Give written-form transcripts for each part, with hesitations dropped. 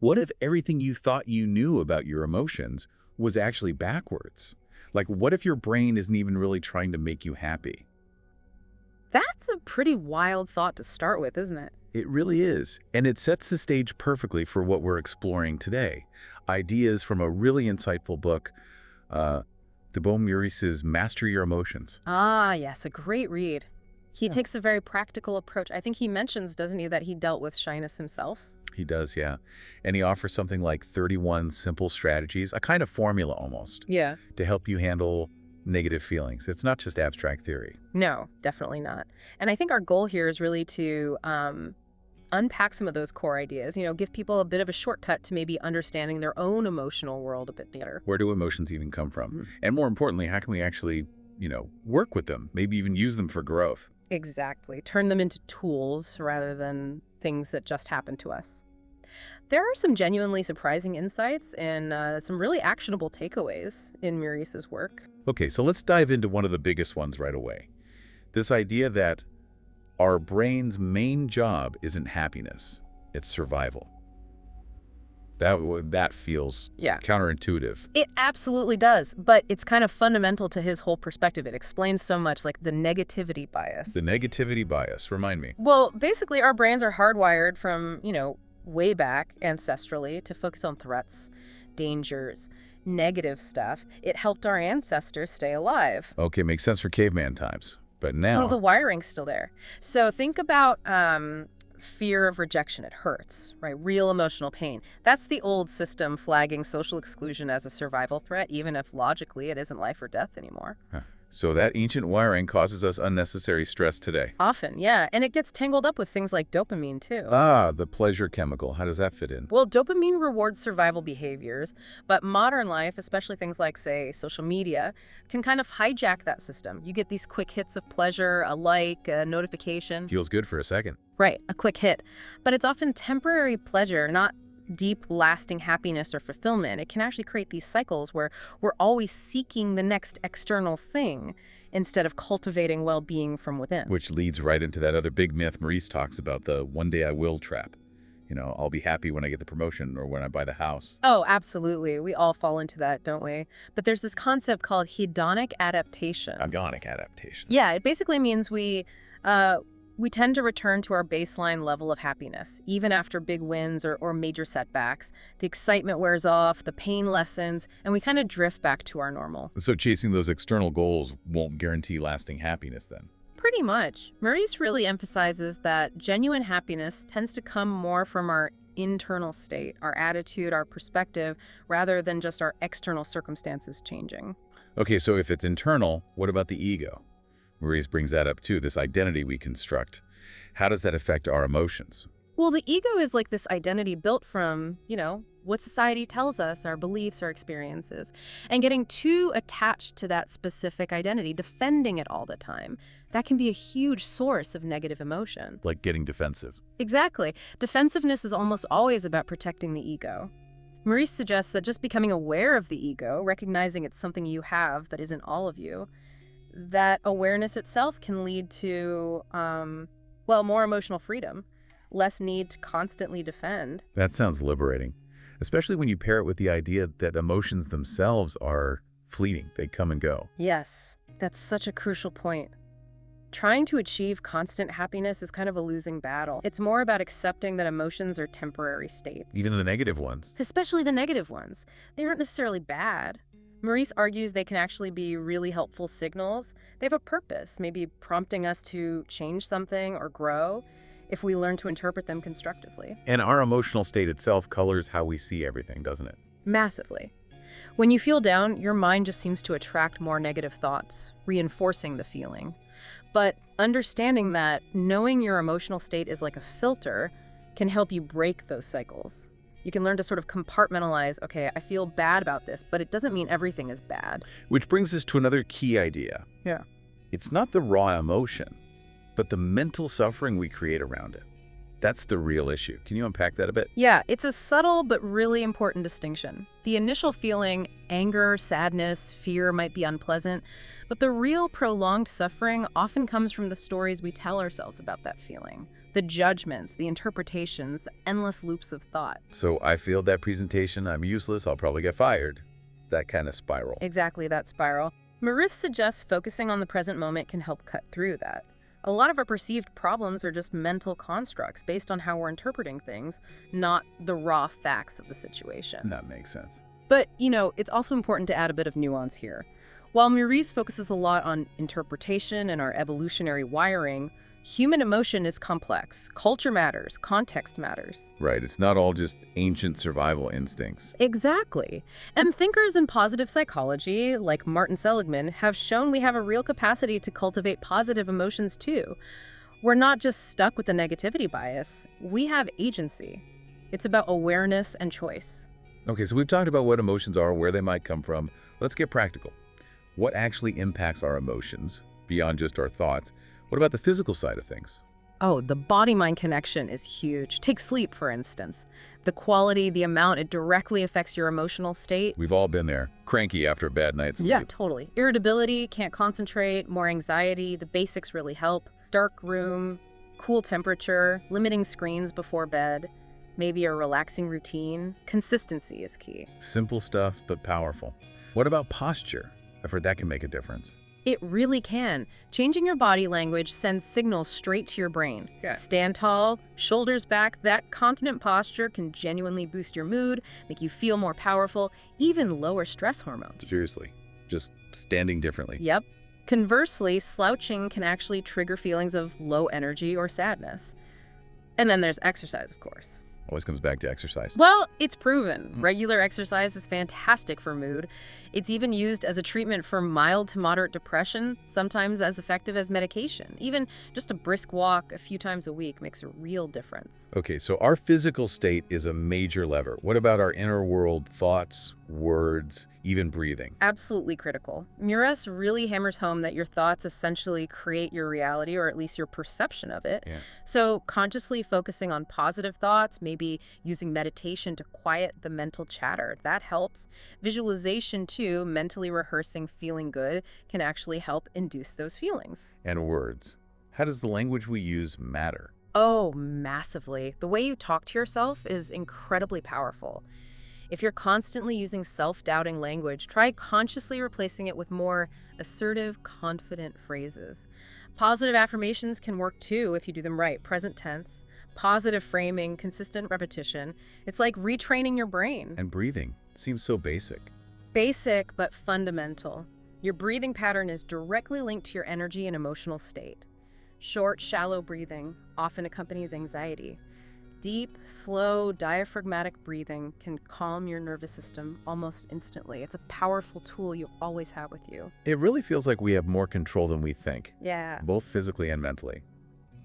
What if everything you thought you knew about your emotions was actually backwards? Like, what if your brain isn't even really trying to make you happy? That's a pretty wild thought to start with, isn't it? It really is, and it sets the stage perfectly for what we're exploring today. Ideas from a really insightful book, uh, Thibaut Meurisse's Master Your Emotions. Ah, yes, a great read. He Yeah. takes a very practical approach. I think he mentions, doesn't he, that he dealt with shyness himself? He does, yeah. And he offers something like 31 simple strategies, a kind of formula almost, Yeah. to help you handle negative feelings. It's not just abstract theory. No, definitely not. And I think our goal here is really to unpack some of those core ideas, give people a bit of a shortcut to maybe understanding their own emotional world a bit better. Where do emotions even come from? Mhm. And more importantly, how can we actually, work with them, maybe even use them for growth? Exactly. Turn them into tools rather than things that just happen to us. There are some genuinely surprising insights and some really actionable takeaways in Maurice's work. Okay, so let's dive into one of the biggest ones right away. This idea that our brain's main job isn't happiness, it's survival. That feels Yeah. counterintuitive. It absolutely does, but it's kind of fundamental to his whole perspective. It explains so much, like the negativity bias. The negativity bias, remind me. Well, basically, our brains are hardwired from, way back ancestrally to focus on threats, dangers, negative stuff. It helped our ancestors stay alive. Okay, makes sense for caveman times. But Oh, the now, wiring's still there. So think about fear of rejection. It hurts, right? Real emotional pain. That's the old system flagging social exclusion as a survival threat, even if logically it isn't life or death anymore. so that ancient wiring causes us unnecessary stress today. Often, yeah. And it gets tangled up with things like dopamine, too. Ah, the pleasure chemical. How does that fit in? Well, dopamine rewards survival behaviors, but modern life, especially things like, say, social media, can kind of hijack that system. You get these quick hits of pleasure, a like, a notification. Feels good for a second. Right, a quick hit. But it's often temporary pleasure, not deep, lasting happiness or fulfillment. It can actually create these cycles where we're always seeking the next external thing instead of cultivating well-being from within. Which leads right into that other big myth Maurice talks about, the one day I will trap. I'll be happy when I get the promotion or when I buy the house. Oh, absolutely. We all fall into that, don't we? But there's this concept called hedonic adaptation. Agonic adaptation. Yeah, it basically means we tend to return to our baseline level of happiness, even after big wins or major setbacks. The excitement wears off, the pain lessens, and we kind of drift back to our normal. So chasing those external goals won't guarantee lasting happiness then. Pretty much. Maurice really emphasizes that genuine happiness tends to come more from our internal state, our attitude, our perspective, rather than just our external circumstances changing. Okay, so if it's internal, what about the ego? Maurice brings that up too, this identity we construct. How does that affect our emotions? Well, the ego is like this identity built from, what society tells us, our beliefs, our experiences, and getting too attached to that specific identity, defending it all the time. That can be a huge source of negative emotion. Like getting defensive. Exactly. Defensiveness is almost always about protecting the ego. Maurice suggests that just becoming aware of the ego, recognizing it's something you have that isn't all of you, that awareness itself can lead to, more emotional freedom, less need to constantly defend. That sounds liberating, especially when you pair it with the idea that emotions themselves are fleeting. They come and go. Yes, that's such a crucial point. Trying to achieve constant happiness is kind of a losing battle. It's more about accepting that emotions are temporary states. Even the negative ones. Especially the negative ones. They aren't necessarily bad. Maurice argues they can actually be really helpful signals. They have a purpose, maybe prompting us to change something or grow if we learn to interpret them constructively. And our emotional state itself colors how we see everything, doesn't it? Massively. When you feel down, your mind just seems to attract more negative thoughts, reinforcing the feeling. But understanding that knowing your emotional state is like a filter can help you break those cycles. You can learn to sort of compartmentalize, okay, I feel bad about this, but it doesn't mean everything is bad. Which brings us to another key idea. Yeah. It's not the raw emotion, but the mental suffering we create around it. That's the real issue. Can you unpack that a bit? Yeah, it's a subtle but really important distinction. The initial feeling, anger, sadness, fear, might be unpleasant, but the real prolonged suffering often comes from the stories we tell ourselves about that feeling. The judgments, the interpretations, the endless loops of thought. So I failed that presentation, I'm useless, I'll probably get fired. That kind of spiral. Exactly that spiral. Maurice suggests focusing on the present moment can help cut through that. A lot of our perceived problems are just mental constructs based on how we're interpreting things, not the raw facts of the situation. That makes sense. But, it's also important to add a bit of nuance here. While Maurice focuses a lot on interpretation and our evolutionary wiring, human emotion is complex. Culture matters, context matters. Right, it's not all just ancient survival instincts. Exactly. And thinkers in positive psychology, like Martin Seligman, have shown we have a real capacity to cultivate positive emotions too. We're not just stuck with the negativity bias. We have agency. It's about awareness and choice. Okay, so we've talked about what emotions are, where they might come from. Let's get practical. What actually impacts our emotions, beyond just our thoughts? What about the physical side of things? Oh, the body-mind connection is huge. Take sleep, for instance. The quality, the amount, it directly affects your emotional state. We've all been there. Cranky after a bad night's sleep. Yeah, totally. Irritability, can't concentrate, more anxiety, the basics really help. Dark room, cool temperature, limiting screens before bed, maybe a relaxing routine. Consistency is key. Simple stuff, but powerful. What about posture? I've heard that can make a difference. It really can. Changing your body language sends signals straight to your brain. Yeah. Stand tall, shoulders back. That confident posture can genuinely boost your mood, make you feel more powerful, even lower stress hormones. Seriously, just standing differently. Yep. Conversely, slouching can actually trigger feelings of low energy or sadness. And then there's exercise, of course. Always comes back to exercise. Well, it's proven. Regular exercise is fantastic for mood. It's even used as a treatment for mild to moderate depression, sometimes as effective as medication. Even just a brisk walk a few times a week makes a real difference. Okay, so our physical state is a major lever. What about our inner world, thoughts, words, even breathing? Absolutely critical. Meurisse really hammers home that your thoughts essentially create your reality, or at least your perception of it. Yeah. So consciously focusing on positive thoughts, maybe using meditation to quiet the mental chatter, that helps. Visualization too, mentally rehearsing feeling good, can actually help induce those feelings. And words. How does the language we use matter? Oh, massively. The way you talk to yourself is incredibly powerful. If you're constantly using self-doubting language, try consciously replacing it with more assertive, confident phrases. Positive affirmations can work too if you do them right. Present tense, positive framing, consistent repetition. It's like retraining your brain. And breathing. Seems so basic. Basic, but fundamental. Your breathing pattern is directly linked to your energy and emotional state. Short, shallow breathing often accompanies anxiety. Deep, slow, diaphragmatic breathing can calm your nervous system almost instantly. It's a powerful tool you always have with you. It really feels like we have more control than we think, Yeah. both physically and mentally.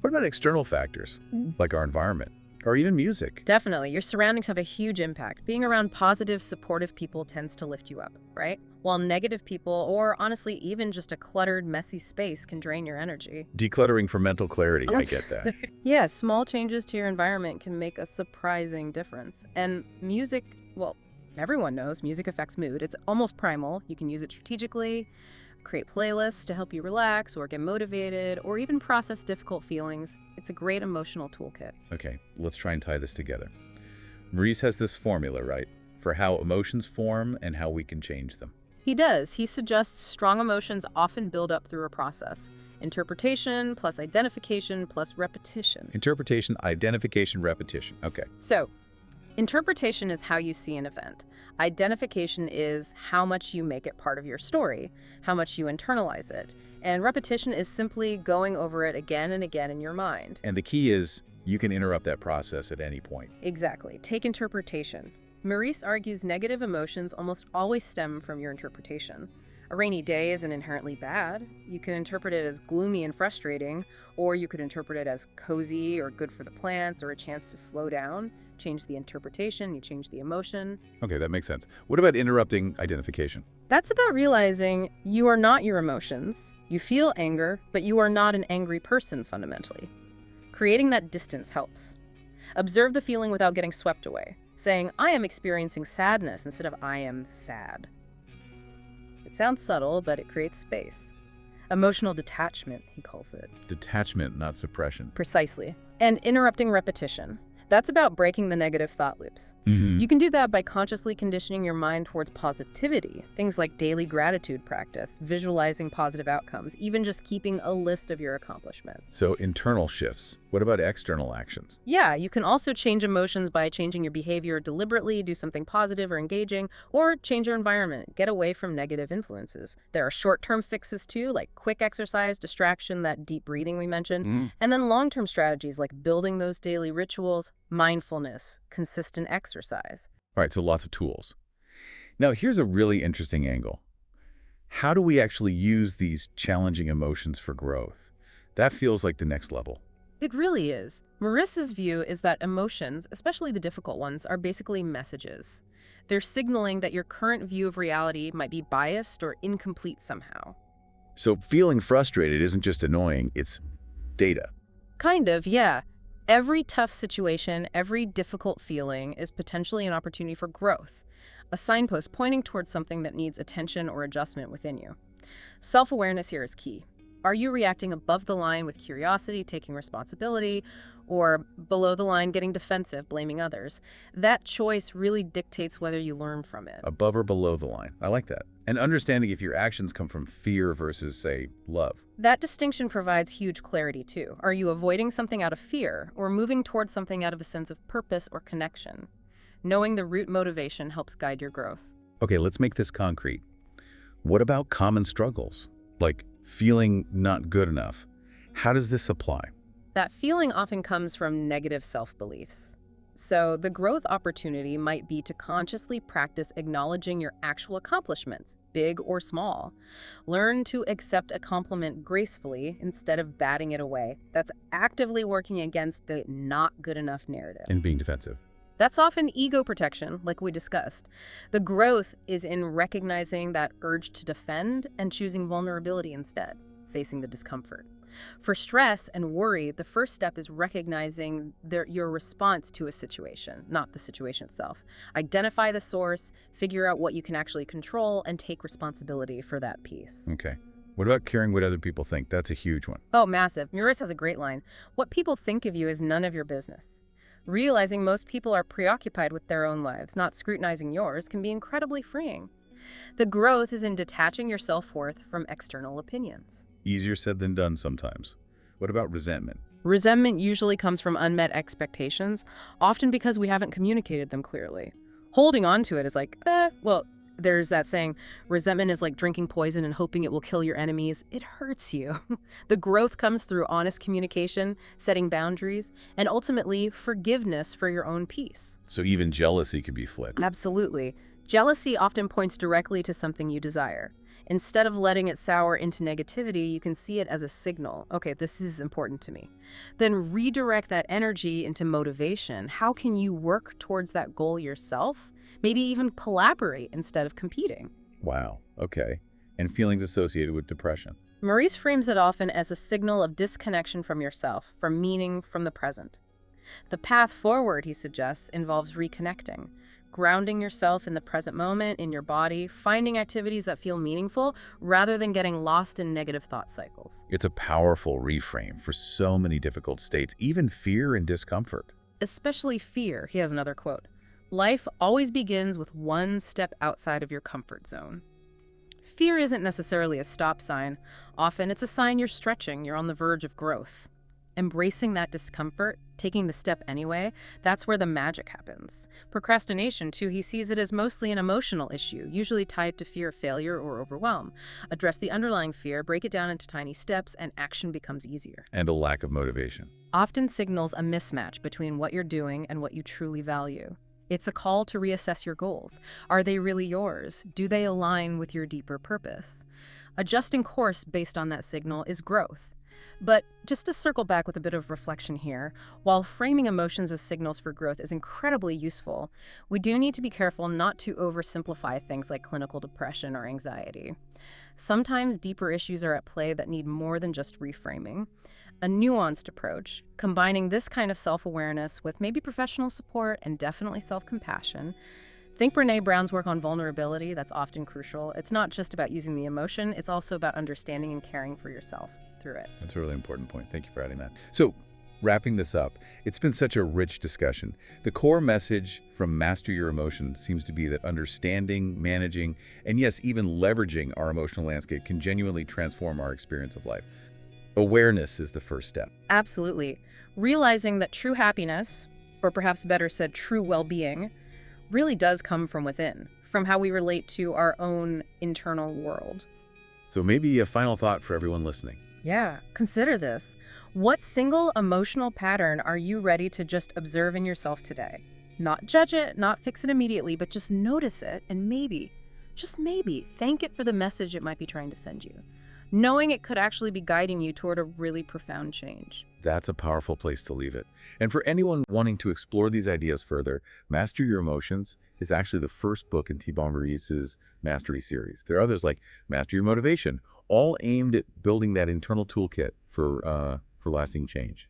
What about external factors, like our environment, or even music? Definitely. Your surroundings have a huge impact. Being around positive, supportive people tends to lift you up, right? While negative people, or honestly, even just a cluttered, messy space can drain your energy. Decluttering for mental clarity, I get that. Yeah, small changes to your environment can make a surprising difference. And music, well, everyone knows music affects mood. It's almost primal. You can use it strategically, create playlists to help you relax or get motivated, or even process difficult feelings. It's a great emotional toolkit. Okay, let's try and tie this together. Maurice has this formula, right, for how emotions form and how we can change them. He does. He suggests strong emotions often build up through a process. Interpretation plus identification plus repetition. Interpretation, identification, repetition. Okay. So, interpretation is how you see an event. Identification is how much you make it part of your story, how much you internalize it. And repetition is simply going over it again and again in your mind. And the key is you can interrupt that process at any point. Exactly. Take interpretation. Maurice argues negative emotions almost always stem from your interpretation. A rainy day isn't inherently bad. You can interpret it as gloomy and frustrating, or you could interpret it as cozy or good for the plants or a chance to slow down. Change the interpretation, you change the emotion. Okay, that makes sense. What about interrupting identification? That's about realizing you are not your emotions. You feel anger, but you are not an angry person fundamentally. Creating that distance helps. Observe the feeling without getting swept away, saying, I am experiencing sadness instead of I am sad. It sounds subtle, but it creates space. Emotional detachment, he calls it. Detachment, not suppression. Precisely. And interrupting repetition. That's about breaking the negative thought loops. Mm-hmm. You can do that by consciously conditioning your mind towards positivity, things like daily gratitude practice, visualizing positive outcomes, even just keeping a list of your accomplishments. So internal shifts. What about external actions? Yeah, you can also change emotions by changing your behavior deliberately, do something positive or engaging, or change your environment, get away from negative influences. There are short-term fixes too, like quick exercise, distraction, that deep breathing we mentioned, and then long-term strategies like building those daily rituals, mindfulness, consistent exercise. All right, so lots of tools. Now, here's a really interesting angle. How do we actually use these challenging emotions for growth? That feels like the next level. It really is. Maurice's view is that emotions, especially the difficult ones, are basically messages. They're signaling that your current view of reality might be biased or incomplete somehow. So feeling frustrated isn't just annoying, it's data. Kind of, yeah. Every tough situation, every difficult feeling is potentially an opportunity for growth, a signpost pointing towards something that needs attention or adjustment within you. Self-awareness here is key. Are you reacting above the line with curiosity, taking responsibility, or below the line, getting defensive, blaming others? That choice really dictates whether you learn from it. Above or below the line. I like that. And understanding if your actions come from fear versus, say, love. That distinction provides huge clarity, too. Are you avoiding something out of fear, or moving towards something out of a sense of purpose or connection? Knowing the root motivation helps guide your growth. Okay, let's make this concrete. What about common struggles? Like feeling not good enough. How does this apply? That feeling often comes from negative self-beliefs. So the growth opportunity might be to consciously practice acknowledging your actual accomplishments, big or small. Learn to accept a compliment gracefully instead of batting it away. That's actively working against the not good enough narrative. And being defensive. That's often ego protection, like we discussed. The growth is in recognizing that urge to defend and choosing vulnerability instead, facing the discomfort. For stress and worry, the first step is recognizing your response to a situation, not the situation itself. Identify the source, figure out what you can actually control, and take responsibility for that piece. Okay. What about caring what other people think? That's a huge one. Oh, massive. Maurice has a great line. What people think of you is none of your business. Realizing most people are preoccupied with their own lives, not scrutinizing yours, can be incredibly freeing. The growth is in detaching your self-worth from external opinions. Easier said than done sometimes. What about resentment? Resentment usually comes from unmet expectations, often because we haven't communicated them clearly. Holding on to it is like, well, there's that saying, resentment is like drinking poison and hoping it will kill your enemies. It hurts you. The growth comes through honest communication, setting boundaries, and ultimately forgiveness for your own peace. So even jealousy could be flipped. Absolutely. Jealousy often points directly to something you desire. Instead of letting it sour into negativity, you can see it as a signal. Okay, this is important to me. Then redirect that energy into motivation. How can you work towards that goal yourself? Maybe even collaborate instead of competing. Wow, okay. And feelings associated with depression. Maurice frames it often as a signal of disconnection from yourself, from meaning from the present. The path forward, he suggests, involves reconnecting, grounding yourself in the present moment, in your body, finding activities that feel meaningful rather than getting lost in negative thought cycles. It's a powerful reframe for so many difficult states, even fear and discomfort. Especially fear. He has another quote. Life always begins with one step outside of your comfort zone. Fear isn't necessarily a stop sign. Often it's a sign you're stretching, you're on the verge of growth. Embracing that discomfort, taking the step anyway, that's where the magic happens. Procrastination, too, he sees it as mostly an emotional issue, usually tied to fear of failure or overwhelm. Address the underlying fear, break it down into tiny steps, and action becomes easier. And a lack of motivation. Often signals a mismatch between what you're doing and what you truly value. It's a call to reassess your goals. Are they really yours? Do they align with your deeper purpose? Adjusting course based on that signal is growth. But just to circle back with a bit of reflection here, while framing emotions as signals for growth is incredibly useful, we do need to be careful not to oversimplify things like clinical depression or anxiety. Sometimes deeper issues are at play that need more than just reframing. a nuanced approach, combining this kind of self-awareness with maybe professional support and definitely self-compassion. Think Brené Brown's work on vulnerability, that's often crucial. It's not just about using the emotion, it's also about understanding and caring for yourself through it. That's a really important point. Thank you for adding that. So, wrapping this up, it's been such a rich discussion. The core message from Master Your Emotions seems to be that understanding, managing, and yes, even leveraging our emotional landscape can genuinely transform our experience of life. Awareness is the first step. Absolutely. Realizing that true happiness, or perhaps better said, true well-being, really does come from within, from how we relate to our own internal world. So maybe a final thought for everyone listening. Yeah, consider this. What single emotional pattern are you ready to just observe in yourself today? Not judge it, not fix it immediately, but just notice it and maybe, just maybe, thank it for the message it might be trying to send you, knowing it could actually be guiding you toward a really profound change. That's a powerful place to leave it. And for anyone wanting to explore these ideas further, Master Your Emotions is actually the first book in Thibaut Meurice's Mastery series. There are others like Master Your Motivation, all aimed at building that internal toolkit for lasting change.